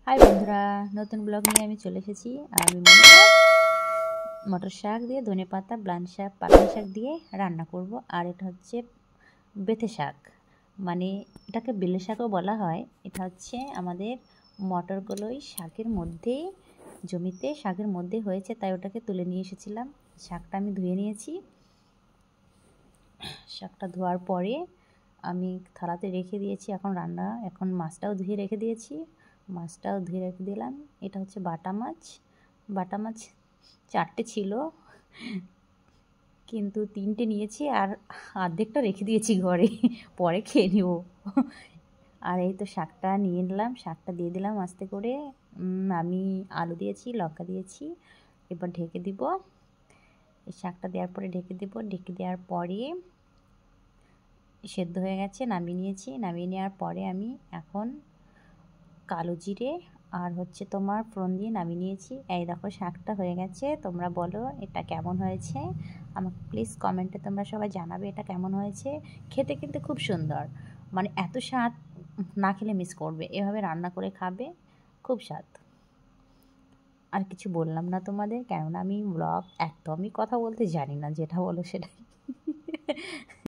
High বন্ধুরা, নতুন blog নিয়ে আমি চলে এসেছি। আমি মটর শাক দিয়ে ধনেপাতা, ব্লান শাক, পালং শাক দিয়ে রান্না করব। আর এটা হচ্ছে বেথে শাক, মানে এটাকে বেলে শাকও বলা হয়। এটা হচ্ছে আমাদের মটরগুলোই শাকের মধ্যেই, জমিতে শাকের মধ্যে হয়েছে, তাই ওটাকে তুলে নিয়ে এসেছিলাম। শাকটা আমি ধুয়ে নিয়েছি। শাকটা ধোয়ার পরে আমি থালাতে রেখে দিয়েছি। এখন মাছটাও ধুয়ে রেখে দিয়েছি। মাছটাও ধুয়ে রেখে দিলাম। এটা হচ্ছে বাটা মাছ। বাটা মাছ 4টে ছিল, কিন্তু 3টে নিয়েছি আর অর্ধেকটা রেখে দিয়েছি ঘরে, পরে খেয়ে নেব। আর এই তো শাকটা নিয়ে নিলাম, শাকটা দিয়ে দিলাম আস্তে করে। আমি আলু দিয়েছি, লঙ্কা দিয়েছি। এবার ঢেকে দিব। এই শাকটা দেওয়ার পরে ঢেকে দেব। ঢেকে দেওয়ার পরে সেদ্ধ হয়ে গেছে, নামিয়ে নিয়েছি। নামিয়ে নেওয়ার পরে আমি এখন কালো জিরে আর হচ্ছে তোমার ফোড়ন দিয়ে নামিয়ে নিয়েছি। এই দেখো শাকটা হয়ে গেছে। তোমরা বলো এটা কেমন হয়েছে, আমাকে প্লিজ কমেন্টে তোমরা সবাই জানাবে এটা কেমন হয়েছে। খেতে কিন্তু খুব সুন্দর, মানে এত স্বাদ, না খেলে মিস করবে। এভাবে রান্না করে খাবে, খুব স্বাদ। আর কিছু বললাম না তোমাদের, কেননা আমি ব্লগ একদমই কথা বলতে জানি না, যেটা বলো সেটাই।